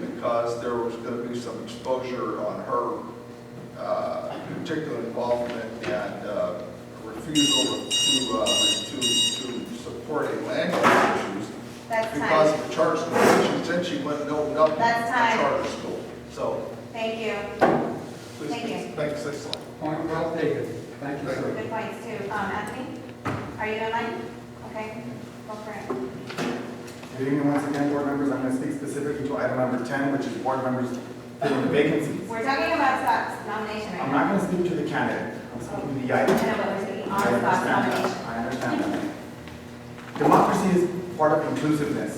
because there was going to be some exposure on her particular involvement and refusal to support a land use issues That's because time. of the charter school. She said she wouldn't open up a That's time. charter school. So, Thank you. please, Thank you. thanks, Cecily. Point well taken. Thank you, sir. Good points too. Anthony, are you in line? Okay, go for it. Good evening once again, board members. I'm going to speak specifically to item number 10, which is board members filling vacancies. We're talking about Scott's nomination right I'm now. not going to speak to the candidate. I'm speaking to the I item. know, but we're speaking I on Scott's understand that. nomination. I understand that. Democracy is part of inclusiveness.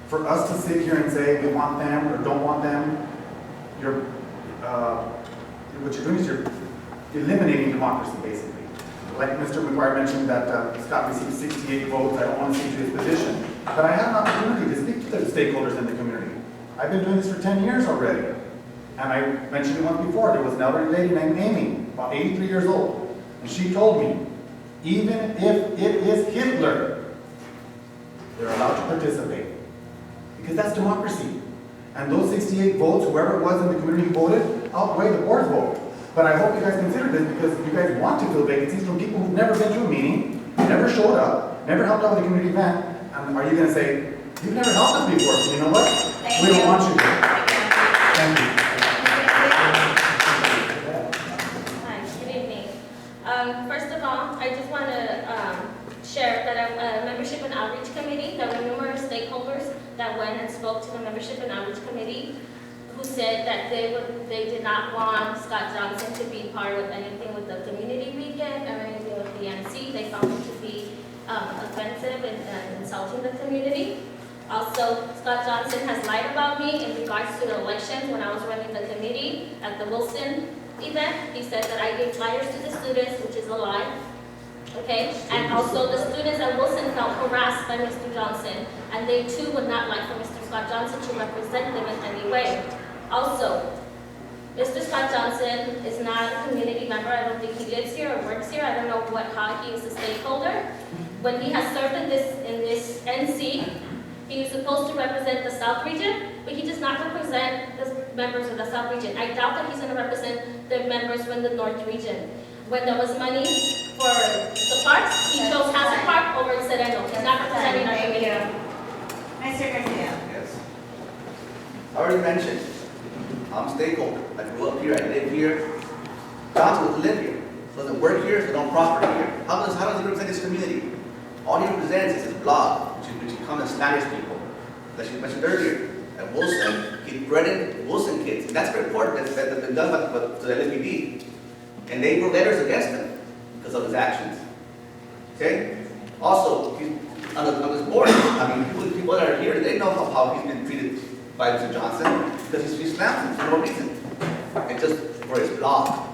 For us to sit here and say we want them or don't want them, what you're doing is you're eliminating democracy, basically. Like Mr. McGuire mentioned that Scott received 68 votes. I don't want to speak to his position, but I have an opportunity to speak to the stakeholders in the community. I've been doing this for 10 years already. And I mentioned it once before, there was an elderly lady named Amy, about 83 years old. And she told me, even if it is Hitler, they're allowed to participate. Because that's democracy. And those 68 votes, whoever it was in the community who voted, outweigh the board's vote. But I hope you guys consider this because you guys want to fill vacancies from people who've never been to a meeting, never showed up, never helped out with a community event. And are you going to say, you've never helped us before, so you know what? Thank We you. don't want you to. Thank you. Thank you. Hi, good evening. First of all, I just want to share that a membership and outreach committee, there were numerous stakeholders that went and spoke to the membership and outreach committee who said that they did not want Scott Johnson to be part of anything with the community weekend or anything with the NC. They found it to be offensive and insulting the community. Also, Scott Johnson has lied about me in regards to the elections when I was running the committee at the Wilson event. He said that I gave flyers to the students, which is a lie. Okay, and also the students at Wilson felt harassed by Mr. Johnson, and they too would not like for Mr. Scott Johnson to represent them in any way. Also, Mr. Scott Johnson is not a community member. I don't think he lives here or works here. I don't know how he is a stakeholder. When he has served in this NC, he is supposed to represent the South region, but he does not represent the members of the South region. I doubt that he's going to represent the members from the North region. When there was money for the parks, he chose Hazard Park over Sereno. He's not representing our Thank you. community. Mr. Garcia. Yes. I already mentioned, I'm a stakeholder. I grew up here, I live here. Johnson doesn't live here. Doesn't work here, so don't prosper here. How does he represent his community? All he represents is his blog, which he comes and slanders people. That she mentioned earlier. At Wilson, he threatened Wilson kids. And that's a report that's been done to the LSPD. And they wrote letters against him because of his actions. Okay? Also, he's on this board. I mean, people that are here, they know how he's been treated by Mr. Johnson because he slams him for no reason. And just for his blog.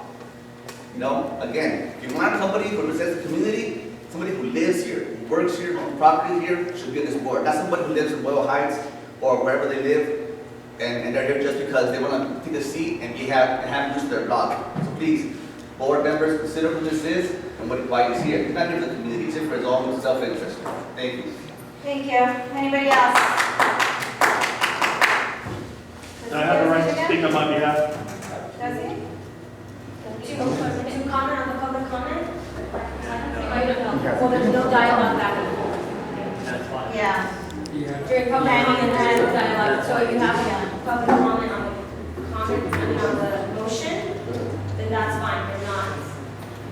You know, again, if you want somebody who represents the community, somebody who lives here, who works here, owns property here, should be on this board. Not somebody who lives in Boyle Heights or wherever they live, and they're here just because they want to take a seat and have use their blog. So please, board members, consider who this is and why he's here. He's not here for the community, he's here for his own self-interest. Thank you. Thank you. Anybody else? Do I have the right to speak on my behalf? Does he? To comment on the public comment? Well, there's no dialogue back and forth. That's fine. Yeah. Yeah. During public comment, there's no dialogue. So if you have public comment on the motion, then that's fine. You're not.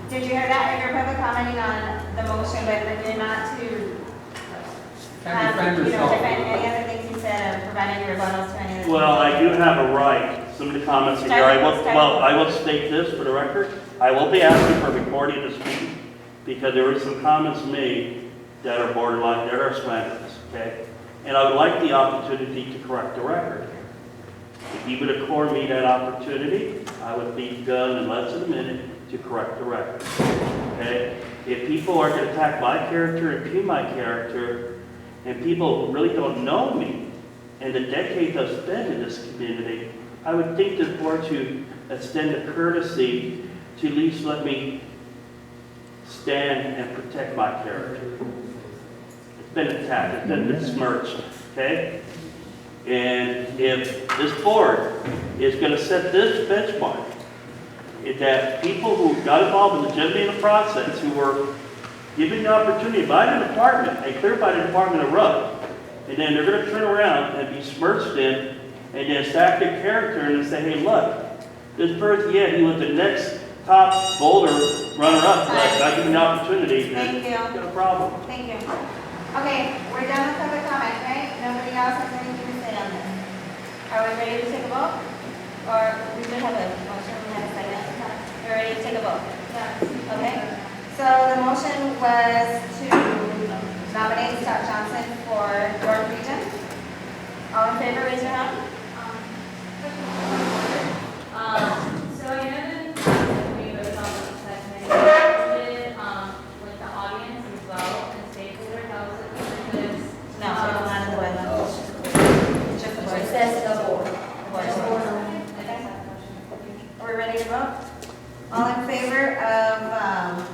Did you hear that? You're probably commenting on the motion, but you're not to Can defend yourself. defend any other things you said or provide any rebuttals to any of the. Well, I do have a right. Some of the comments here, I will state this for the record. I will be asking for a recording of this meeting because there were some comments made that are borderline, that are slanderous, okay? And I would like the opportunity to correct the record. If you would accord me that opportunity, I would be done in less than a minute to correct the record, okay? If people are going to attack my character, impugn my character, and people really don't know me, and the decades I've spent in this community, I would think the board to extend a courtesy to at least let me stand and protect my character. It's been attacked, it's been besmirched, okay? And if this board is gonna set this benchmark, that people who got involved in the process, who were given the opportunity by the department, and cleared by the department of road, and then they're gonna turn around and be smirched in, and then stack their character and say, hey, look, this person, yeah, he was the next top Boulder runner-up, but I give him the opportunity, and Thank you. got a problem. Thank you. Okay, we're done with public comment, right? Nobody else has anything to say on this? Are we ready to take a vote? Or we should have a motion, we have a second? We're ready to take a vote? Yeah. Okay, so the motion was to nominate Scott Johnson for North Region. All in favor, raise your hand. So I know that we voted on the segment, with the audience as well, and stakeholders, how was it presented? No, it's not in the wetlands. It's just the board. It says the board. Okay. Are we ready to vote? All in favor of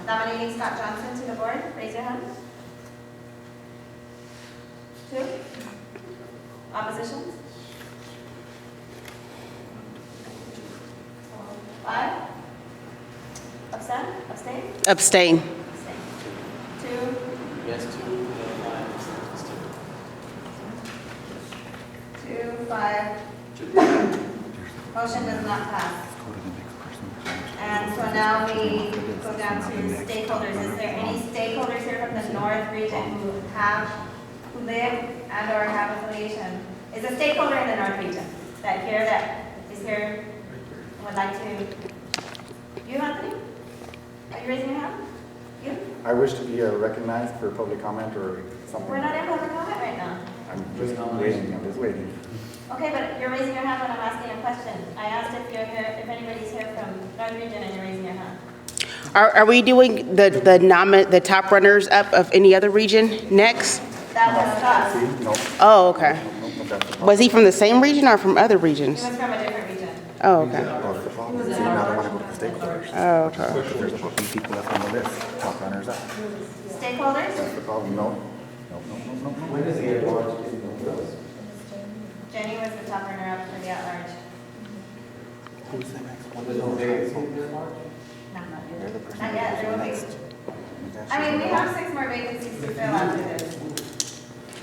nominating Scott Johnson to the board, raise your hand. 2. Oppositions? 5. Abstain? Abstain? Abstain. 2. Yes, 2, 5. Motion does not pass. And so now we go down to stakeholders. Is there any stakeholders here from the North region who live and or have affiliation? Is a stakeholder in the North region that is here, would like to? You, Anthony? Are you raising your hand? You? I wish to be recognized for public comment or something. We're not in public comment right now. I'm just waiting. Okay, but you're raising your hand when I'm asking a question. I asked if you're here, if anybody's here from North region and you're raising your hand. Are we doing the top runners up of any other region next? That was us. See, no. Oh, okay. No, that's the problem. Was he from the same region or from other He regions? was from a different region. Oh, okay. Oh, that's the problem. See, now they want to go to the stakeholders. Oh, okay. There's about 8 people left on the list, top runners up. Stakeholders? That's the problem, no. When is the at-large getting closed? Jenny was the top runner-up for the at-large. Who's the next one? There's no vacancy in this March? No, You're the person not yet, there will be. I mean, we have 6 more vacancies to fill after this.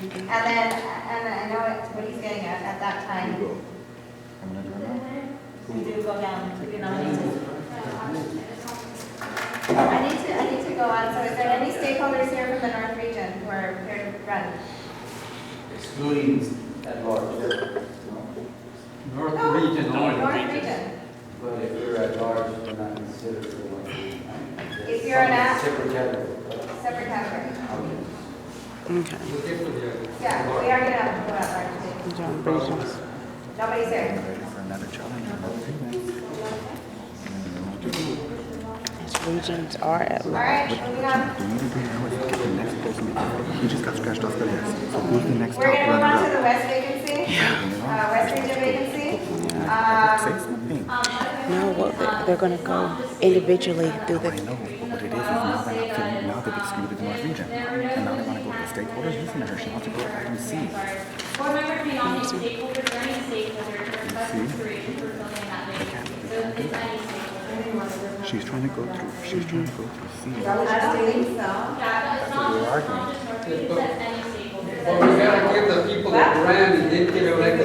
And then, and I know what he's getting at that time, I'm gonna do it now. we do go down, we do nominations. I need to go on, so is there any stakeholders here from the North region who are here to run? Excluding at-large. No, North region only. North region. But if you're at-large, you're not considered for one. If you're an at- Separate category. Separate category. Okay. Yeah, we are gonna have to go out large too. Nobody's here. Ready for another challenge? These regions are at All large. right, moving on. We need to do now is get the next person. He just got scratched off the list. So who's the next top We're gonna move on to runner the West vacancy, West region vacancy. up? Say something. No, well, they're gonna go individually through I the, know, but what it is now they've excluded the North region. And now they want to go to the stakeholders. Listen to her, she wants to go to item C. Board members may nominate stakeholders or any stakeholder to request consideration for filling that vacancy. So it's any stakeholder. She's trying to go through C. I don't think so. Yeah, it's not just North Region, it's any stakeholder. Well, we gotta give the people that ran and didn't get elected